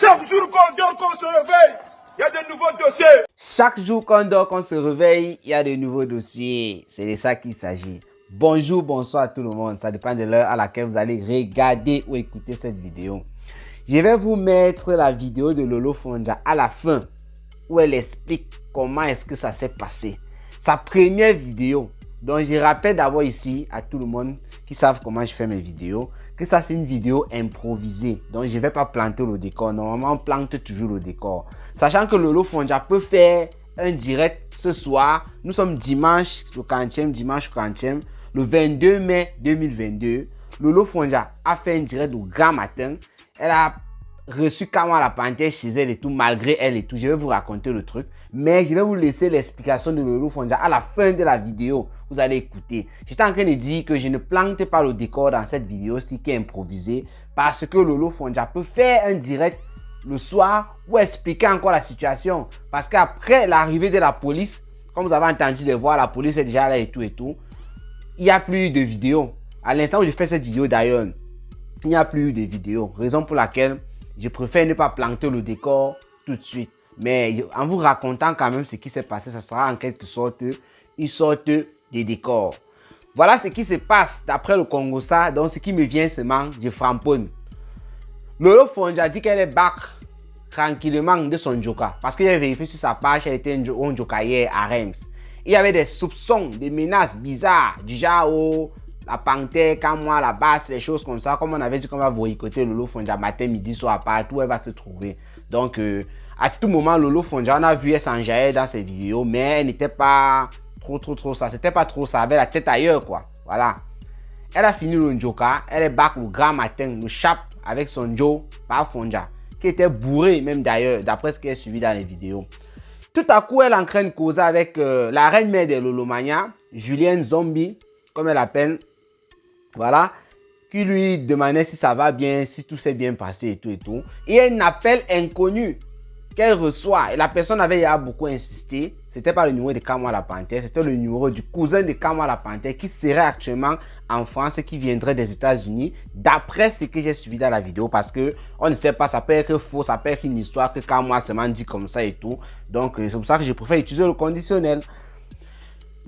Chaque jour qu'on dort, qu'on se réveille, il y a de nouveaux dossiers. Chaque jour qu'on dort, qu'on se réveille, il y a de nouveaux dossiers. C'est de ça qu'il s'agit. Bonjour, bonsoir à tout le monde. Ça dépend de l'heure à laquelle vous allez regarder ou écouter cette vidéo. Je vais vous mettre la vidéo de Lolo Fonja à la fin où elle explique comment est-ce que ça s'est passé. Sa première vidéo. Donc je rappelle d'abord ici à tout le monde qui savent comment je fais mes vidéos que ça c'est une vidéo improvisée. Donc je ne vais pas planter le décor. Normalement on plante toujours le décor. Sachant que Lolo Fonja peut faire un direct ce soir. Nous sommes dimanche, le 40e, le 22 mai 2022. Lolo Fonja a fait un direct au grand matin. Elle a reçu Kamwa la panthère chez elle et tout, malgré elle et tout. Je vais vous raconter le truc. Mais je vais vous laisser l'explication de Lolo Fonja à la fin de la vidéo. Vous allez écouter. J'étais en train de dire que je ne plante pas le décor dans cette vidéo, ce qui est improvisé. Parce que Lolo Fonja peut faire un direct le soir ou expliquer encore la situation. Parce qu'après l'arrivée de la police, comme vous avez entendu les voix, la police est déjà là et tout. Il n'y a plus de vidéo. À l'instant où je fais cette vidéo d'ailleurs, il n'y a plus de vidéo. Raison pour laquelle je préfère ne pas planter le décor tout de suite. Mais en vous racontant quand même ce qui s'est passé, ça sera en quelque sorte une sorte de décor. Voilà ce qui se passe d'après le Congossa. Donc ce qui me vient seulement, je framponne. Lolo Fonja dit qu'elle est back tranquillement de son Joka. Parce qu'il a vérifié sur sa page, elle était un Joka hier à Reims. Il y avait des soupçons, des menaces bizarres, du genre la panthère, Kamwa, la basse, les choses comme ça. Comme on avait dit qu'on va boycotter Lolo Fonja matin, midi, soir, partout où elle va se trouver. Donc, à tout moment, Lolo Fonja, on a vu elle s'enjailler dans ses vidéos, mais elle n'était pas trop ça. C'était pas trop ça, elle avait la tête ailleurs, quoi. Voilà. Elle a fini le Njoka, elle est back au grand matin, le chap avec son Joe par Fonja, qui était bourré même d'ailleurs, d'après ce qui est suivi dans les vidéos. Tout à coup, elle est en train de causer avec la reine-mère de Lolomania, Julienne Zombie, comme elle l'appelle. Voilà, qui lui demandait si ça va bien, si tout s'est bien passé et tout. Et un appel inconnu qu'elle reçoit. Et la personne avait beaucoup insisté. C'était pas le numéro de Kamwa la panthère, c'était le numéro du cousin de Kamwa la panthère qui serait actuellement en France et qui viendrait des États-Unis. D'après ce que j'ai suivi dans la vidéo, parce que on ne sait pas, ça peut être faux, ça peut être une histoire que Kamwa seulement dit comme ça et tout. Donc c'est pour ça que je préfère utiliser le conditionnel.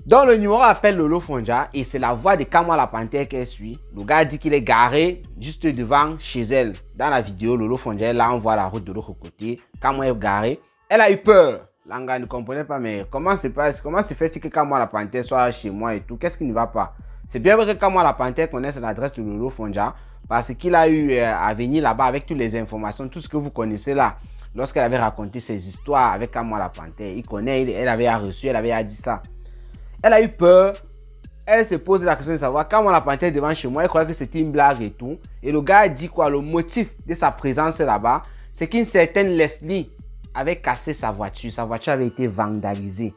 Donc le numéro appelle Lolo Fonja et c'est la voix de Kamwa la panthère qu'elle suit. Le gars dit qu'il est garé juste devant chez elle. Dans la vidéo, Lolo Fonja, là on voit la route de l'autre côté. Kamwa est garé. Elle a eu peur. L'anga ne comprenait pas, mais comment se fait-il que Kamwa la panthère soit chez moi et tout? Qu'est-ce qui ne va pas? C'est bien vrai que Kamwa la panthère connaisse l'adresse de Lolo Fonja parce qu'il a eu à venir là-bas avec toutes les informations, tout ce que vous connaissez là. Lorsqu'elle avait raconté ses histoires avec Kamwa la panthère, il connaît, elle avait reçu, elle avait dit ça. Elle a eu peur. Elle se pose la question de savoir quand on la panthère devant chez moi, elle croyait que c'était une blague et tout. Et le gars dit quoi? Le motif de sa présence là-bas, c'est qu'une certaine Leslie avait cassé sa voiture. Sa voiture avait été vandalisée.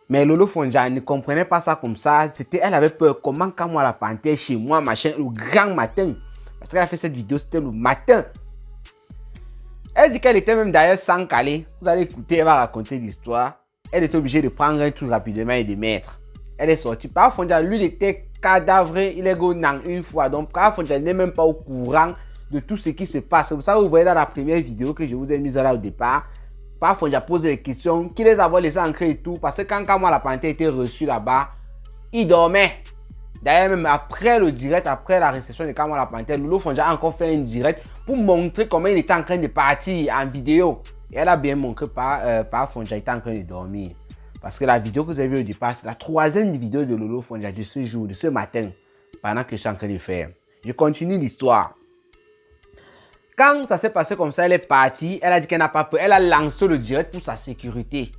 Mais Lolo Fonja ne comprenait pas ça comme ça. Elle avait peur. Comment quand moi la panthère chez moi, machin, le grand matin. Parce qu'elle a fait cette vidéo, c'était le matin. Elle dit qu'elle était même d'ailleurs sans caler. Vous allez écouter, elle va raconter l'histoire. Elle était obligée de prendre un truc rapidement et de mettre. Elle est sortie. Par Fonja, lui, il était cadavré. Il est gonang une fois. Donc, Par Fonja n'est même pas au courant de tout ce qui se passe. C'est pour ça que vous voyez dans la première vidéo que je vous ai mise là au départ. Par Fonja pose des questions. Qui les a laissés ancrer et tout. Parce que quand Kamwa la panthère était reçu là-bas, il dormait. D'ailleurs, même après le direct, après la réception de Kamwa la panthère, Lolo Fonja a encore fait un direct pour montrer comment il était en train de partir en vidéo. Et elle a bien montré par Fonja était en train de dormir. Parce que la vidéo que vous avez vue au départ, c'est la troisième vidéo de Lolo Fonja de ce jour, de ce matin, pendant que je suis en train de faire. Je continue l'histoire. Quand ça s'est passé comme ça, elle est partie, elle a dit qu'elle n'a pas peur. Elle a lancé le direct pour sa sécurité.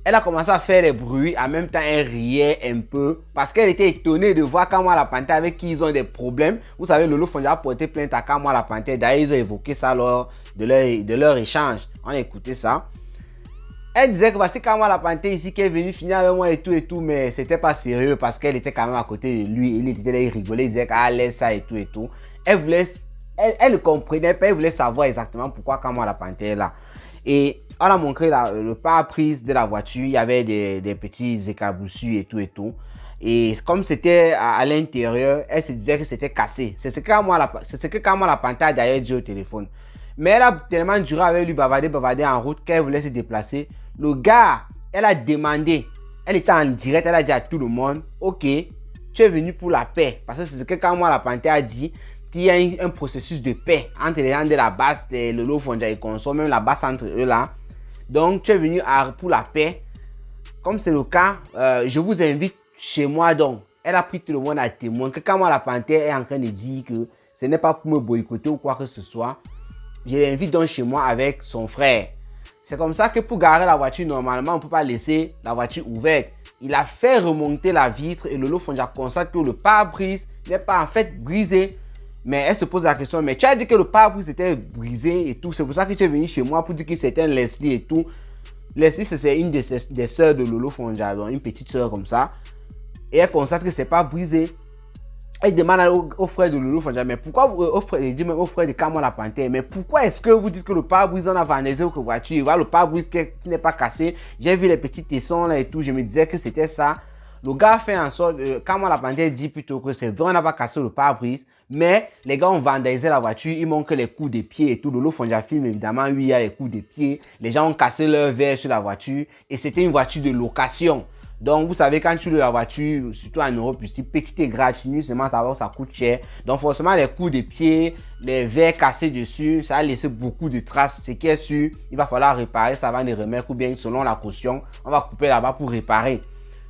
Elle a commencé à faire des bruits, en même temps elle riait un peu. Parce qu'elle était étonnée de voir Kamwa la panthère avec qui ils ont des problèmes. Vous savez, Lolo Fonja a porté plainte à Kamwa la panthère. D'ailleurs, ils ont évoqué ça lors de leur échange. On a écouté ça. Elle disait que voici Kamwa la panthère ici qui est venue finir avec moi et tout. Mais c'était pas sérieux parce qu'elle était quand même à côté de lui. Il était là, il rigolait, il disait qu'elle laisse ça et tout. Elle ne comprenait pas, elle voulait savoir exactement pourquoi Kamwa la panthère est là. Et on a montré le pare-brise de la voiture, il y avait des petits éclaboussures et tout. Et comme c'était à l'intérieur, elle se disait que c'était cassé. C'est ce que Kamwa la panthère d'ailleurs dit au téléphone. Mais elle a tellement duré avec lui, bavarder en route qu'elle voulait se déplacer. Le gars, elle a demandé, elle était en direct, elle a dit à tout le monde, ok, tu es venu pour la paix. Parce que c'est ce que Kamwa la Panthère a dit, qu'il y a un processus de paix entre les gens de la base, le Lolo Fonja et Conso, même la base entre eux là. Donc tu es venu pour la paix. Comme c'est le cas, je vous invite chez moi donc. Elle a pris tout le monde à témoin que Kamwa la Panthère est en train de dire que ce n'est pas pour me boycotter ou quoi que ce soit. Je l'invite donc chez moi avec son frère. C'est comme ça que pour garer la voiture, normalement, on ne peut pas laisser la voiture ouverte. Il a fait remonter la vitre et Lolo Fonja constate que le pare-brise n'est pas en fait brisé. Mais elle se pose la question, mais tu as dit que le pare-brise était brisé et tout. C'est pour ça que tu es venu chez moi pour dire que c'était un Leslie et tout. Leslie, c'est une des sœurs de Lolo Fonja, donc une petite sœur comme ça. Et elle constate que c'est pas brisé. Elle demande au frère de Lolo Fonja, mais pourquoi au frère de Kamwa la Panthère, mais pourquoi est-ce que vous dites que le pare-brise on a vandalisé votre voiture, voilà, le pare-brise qui n'est pas cassé. J'ai vu les petits tessons là et tout, je me disais que c'était ça. Le gars fait en sorte, Kamwa la Panthère dit plutôt que c'est vrai, on n'a pas cassé le pare-brise, mais les gars ont vandalisé la voiture, ils manquent les coups de pied et tout. Lolo Fonja filme évidemment, oui, il y a les coups de pied, les gens ont cassé leur verre sur la voiture et c'était une voiture de location. Donc, vous savez, quand tu loues la voiture, surtout en Europe, ici, petite et gratuite, seulement ça coûte cher. Donc, forcément, les coups de pied, les verres cassés dessus, ça a laissé beaucoup de traces. Ce qui est sûr, il va falloir réparer ça avant de remettre ou bien selon la caution, on va couper là-bas pour réparer.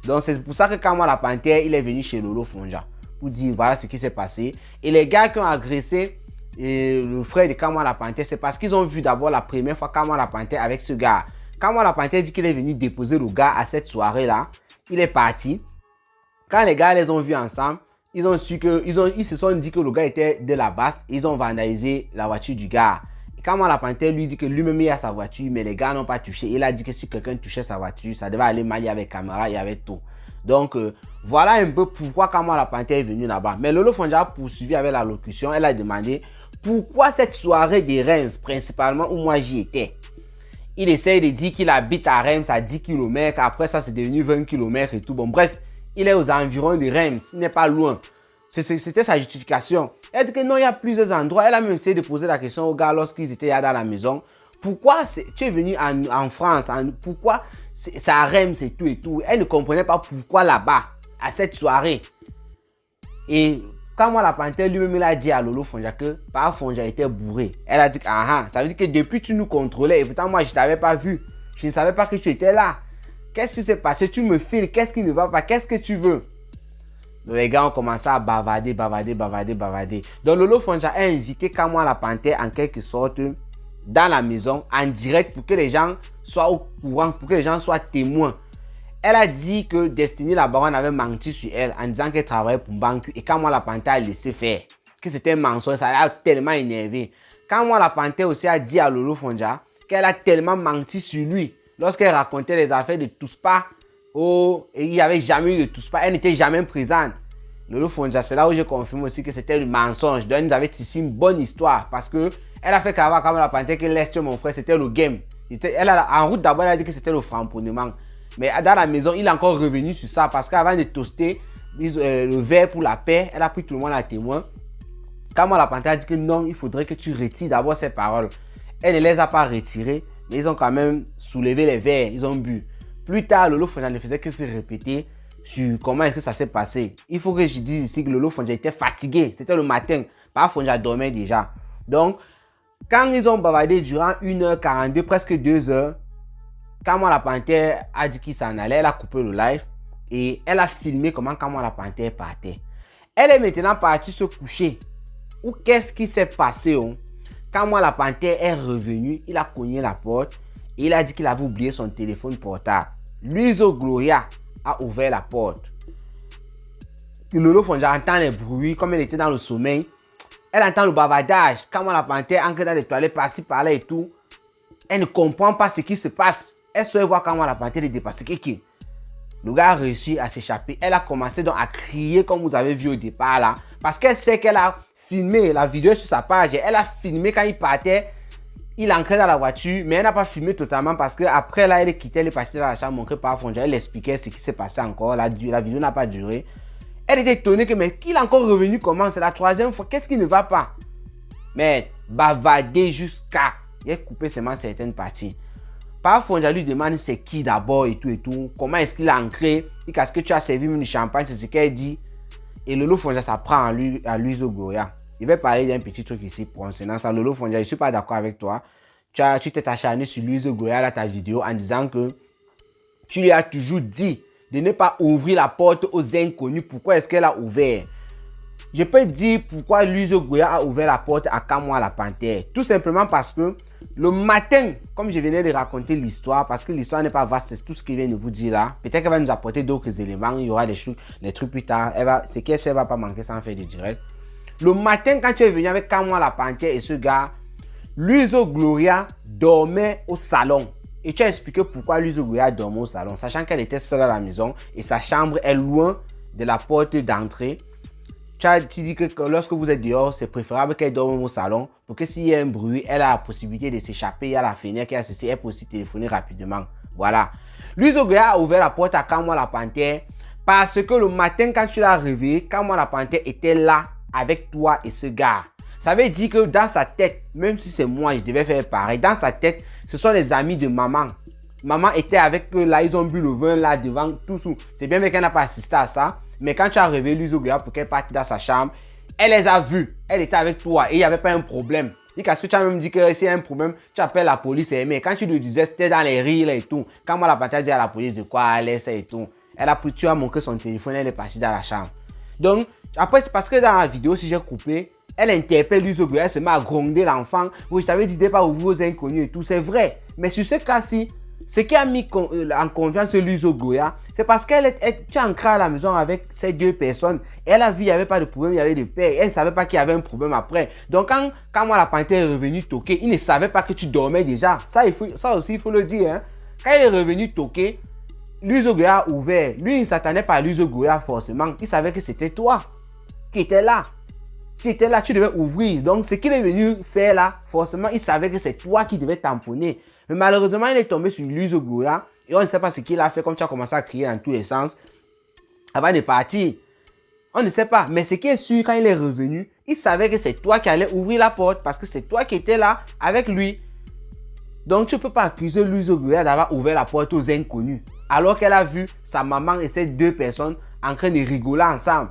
Donc, c'est pour ça que Kamwa la Panthère, il est venu chez Lolo Fonja pour dire voilà ce qui s'est passé. Et les gars qui ont agressé le frère de Kamwa la Panthère, c'est parce qu'ils ont vu d'abord la première fois Kamwa la Panthère avec ce gars. Kamwa la Panthère dit qu'il est venu déposer le gars à cette soirée-là. Il est parti. Quand les gars les ont vus ensemble, ils ont su que ils se sont dit que le gars était de la base. Ils ont vandalisé la voiture du gars. Et Kamwa la Panthère lui dit que lui-même il a sa voiture, mais les gars n'ont pas touché. Il a dit que si quelqu'un touchait sa voiture, ça devait aller mal, il y avait caméra, il y avait tout. Donc voilà un peu pourquoi Kamwa la Panthère est venu là-bas. Mais Lolo Fonja a poursuivi avec la locution. Elle a demandé pourquoi cette soirée de Reims, principalement où moi j'y étais. Il essaye de dire qu'il habite à Reims à 10 km. Après ça, c'est devenu 20 km et tout. Bon, bref, il est aux environs de Reims. Il n'est pas loin. C'était sa justification. Elle dit que non, il y a plusieurs endroits. Elle a même essayé de poser la question aux gars lorsqu'ils étaient là dans la maison. Pourquoi tu es venu en France? Pourquoi c'est à Reims et tout? Elle ne comprenait pas pourquoi là-bas, à cette soirée. Et Kamwa la Panthère lui-même, il a dit à Lolo Fonja que Pare Fonja était bourré. Elle a dit ah, ça veut dire que depuis tu nous contrôlais et pourtant moi je ne t'avais pas vu. Je ne savais pas que tu étais là. Qu'est-ce qui s'est passé? Tu me files. Qu'est-ce qui ne va pas? Qu'est-ce que tu veux? Donc, les gars ont commencé à bavarder. Donc Lolo Fonja a invité Kamwa la Panthère en quelque sorte dans la maison en direct pour que les gens soient au courant, pour que les gens soient témoins. Elle a dit que Destiny la baronne avait menti sur elle en disant qu'elle travaillait pour Banque et Kamwa la Panthère a laissé faire. Que c'était un mensonge, ça l'a tellement énervé. Kamwa la Panthère aussi a dit à Lolo Fonja qu'elle a tellement menti sur lui. Lorsqu'elle racontait les affaires de Touspa, et il n'y avait jamais eu de Touspa, elle n'était jamais présente. Lolo Fonja, c'est là où je confirme aussi que c'était un mensonge. Donc, nous avait ici une bonne histoire parce que elle a fait qu'avant Kamwa la Panthère que laisse mon frère, c'était le game. En route d'abord, elle a dit que c'était le framponnement. Mais dans la maison, il est encore revenu sur ça parce qu'avant de toaster le verre pour la paix, elle a pris tout le monde à témoin. Kamwa la Panthère a dit que non, il faudrait que tu retires d'abord ces paroles. Elle ne les a pas retirées, mais ils ont quand même soulevé les verres, ils ont bu. Plus tard, Lolo Fonja ne faisait que se répéter sur comment est-ce que ça s'est passé. Il faut que je dise ici que Lolo Fonja était fatigué, c'était le matin. Pare Fonja dormait déjà. Donc, quand ils ont bavardé durant 1h42, presque 2 heures, Kamwa la Panthère a dit qu'il s'en allait, elle a coupé le live et elle a filmé comment Kamwa la Panthère partait. Elle est maintenant partie se coucher. Ou qu'est-ce qui s'est passé? Kamwa la Panthère est revenu, il a cogné la porte et il a dit qu'il avait oublié son téléphone portable. Luiso Gloria a ouvert la porte. Lolo Fonja entend les bruits comme elle était dans le sommeil. Elle entend le bavardage. Kamwa la Panthère entre dans les toilettes par-ci par-là et tout. Elle ne comprend pas ce qui se passe. Elle souhaite voir Kamwa la Panthère de dépasser quelqu'un. Le gars a réussi à s'échapper. Elle a commencé donc à crier comme vous avez vu au départ là. Parce qu'elle sait qu'elle a filmé la vidéo sur sa page. Elle a filmé quand il partait. Il entrait dans la voiture. Mais elle n'a pas filmé totalement parce qu'après là, elle est quittée. Elle est partie dans la chambre. Montrer Pare Fonja. Elle expliquait ce qui s'est passé encore. La vidéo n'a pas duré. Elle était étonnée que mais qu'il est encore revenu comment? C'est la 3e fois. Qu'est-ce qui ne va pas? Mais bavarder jusqu'à couper seulement certaines parties. Parfois, on lui demande c'est qui d'abord et tout. Comment est-ce qu'il a ancré? Et qu'est-ce que tu as servi même du champagne, c'est ce qu'elle dit. Et Lolo Fonja, ça prend à Luiso Goya. Je vais parler d'un petit truc ici concernant ça. Lolo Fonja, je ne suis pas d'accord avec toi. Tu t'es acharné sur Luiso Goya dans ta vidéo en disant que tu lui as toujours dit de ne pas ouvrir la porte aux inconnus. Pourquoi est-ce qu'elle a ouvert? Je peux dire pourquoi Luiso Goya a ouvert la porte à Kamwa la Panthère. Tout simplement parce que le matin, comme je venais de raconter l'histoire, parce que l'histoire n'est pas vaste, c'est tout ce qu'il vient de vous dire là. Peut-être qu'elle va nous apporter d'autres éléments, il y aura des trucs plus tard. C'est qu'elle ne va pas manquer sans faire de direct. Le matin, quand tu es venu avec Kamwa la Panthère et ce gars, Luiso Gloria dormait au salon. Et tu as expliqué pourquoi Luiso Gloria dormait au salon, sachant qu'elle était seule à la maison et sa chambre est loin de la porte d'entrée. Tu dis que lorsque vous êtes dehors, c'est préférable qu'elle dorme au salon pour que s'il y a un bruit, elle a la possibilité de s'échapper. Il y a la fenêtre qui est assistée, elle peut aussi téléphoner rapidement. Voilà. Luiso Gloria a ouvert la porte à Kamwa la Panthère parce que le matin, quand tu l'as réveillé, Kamwa la Panthère était là avec toi et ce gars. Ça veut dire que dans sa tête, même si c'est moi, je devais faire pareil. Dans sa tête, ce sont les amis de maman. Maman était avec eux là, ils ont bu le vin là devant tout sous. C'est bien qu'elle n'a pas assisté à ça. Mais quand tu as réveillé Luiso Gloria pour qu'elle parte dans sa chambre, elle les a vus. Elle était avec toi et il n'y avait pas un problème. Et parce que tu as même dit que s'il y a un problème, tu appelles la police. Mais quand tu lui disais, c'était dans les rires et tout. Quand moi la Panthère dit à la police de quoi elle est et tout. Tu as montré son téléphone, elle est partie dans la chambre. Donc, après, parce que dans la vidéo, si j'ai coupé, elle interpelle Luiso Gloria, elle se met à gronder l'enfant. Oui, je t'avais dit de pas ouvrir aux inconnus et tout. C'est vrai. Mais sur ce cas-ci, ce qui a mis en confiance Luiso Gloria, c'est parce qu'elle tu es ancré à la maison avec ces deux personnes. Elle a vu, il n'y avait pas de problème, il y avait de paix. Elle ne savait pas qu'il y avait un problème après. Donc, quand moi, la Panthère est revenue toquer, il ne savait pas que tu dormais déjà. Ça aussi, il faut le dire. Hein. Quand il est revenu toquer, Luiso Gloria a ouvert. Lui, il ne s'attendait pas à Luiso Gloria forcément. Il savait que c'était toi qui étais là. Tu devais ouvrir. Donc, ce qu'il est venu faire là, forcément, il savait que c'est toi qui devais tamponner. Mais malheureusement, il est tombé sur Luiso Gloria et on ne sait pas ce qu'il a fait, comme tu as commencé à crier dans tous les sens avant de partir. On ne sait pas. Mais ce qui est sûr, quand il est revenu, il savait que c'est toi qui allais ouvrir la porte parce que c'est toi qui étais là avec lui. Donc, tu ne peux pas accuser Luiso Gloria d'avoir ouvert la porte aux inconnus alors qu'elle a vu sa maman et ces deux personnes en train de rigoler ensemble.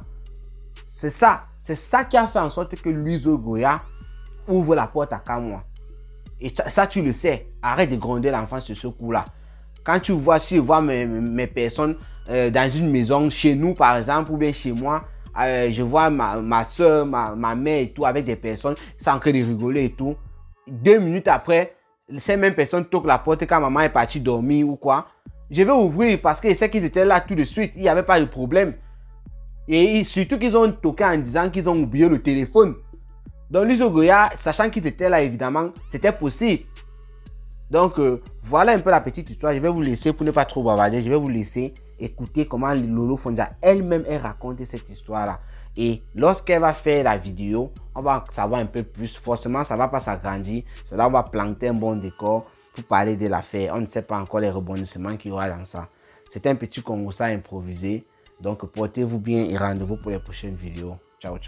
C'est ça. C'est ça qui a fait en sorte que Luiso Gloria ouvre la porte à Kamwa. Et ça, tu le sais. Arrête de gronder l'enfant sur ce coup-là. Quand tu vois, si je vois mes personnes dans une maison, chez nous par exemple, ou bien chez moi, je vois ma soeur, ma mère et tout, avec des personnes, ils sont en train de rigoler et tout. 2 minutes après, ces mêmes personnes toquent la porte quand maman est partie dormir ou quoi. Je vais ouvrir parce que je sais qu'ils étaient là tout de suite. Il n'y avait pas de problème. Et surtout qu'ils ont toqué en disant qu'ils ont oublié le téléphone. Donc Luiso Gloria, sachant qu'ils étaient là évidemment, c'était possible. Donc voilà un peu la petite histoire. Je vais vous laisser, pour ne pas trop bavarder, je vais vous laisser écouter comment Lolo Fonja elle-même raconté cette histoire-là. Et lorsqu'elle va faire la vidéo, on va savoir un peu plus. Forcément, ça ne va pas s'agrandir. Cela va planter un bon décor pour parler de l'affaire. On ne sait pas encore les rebondissements qu'il y aura dans ça. C'est un petit Congo ça improvisé. Donc portez-vous bien et rendez-vous pour les prochaines vidéos. Ciao, ciao.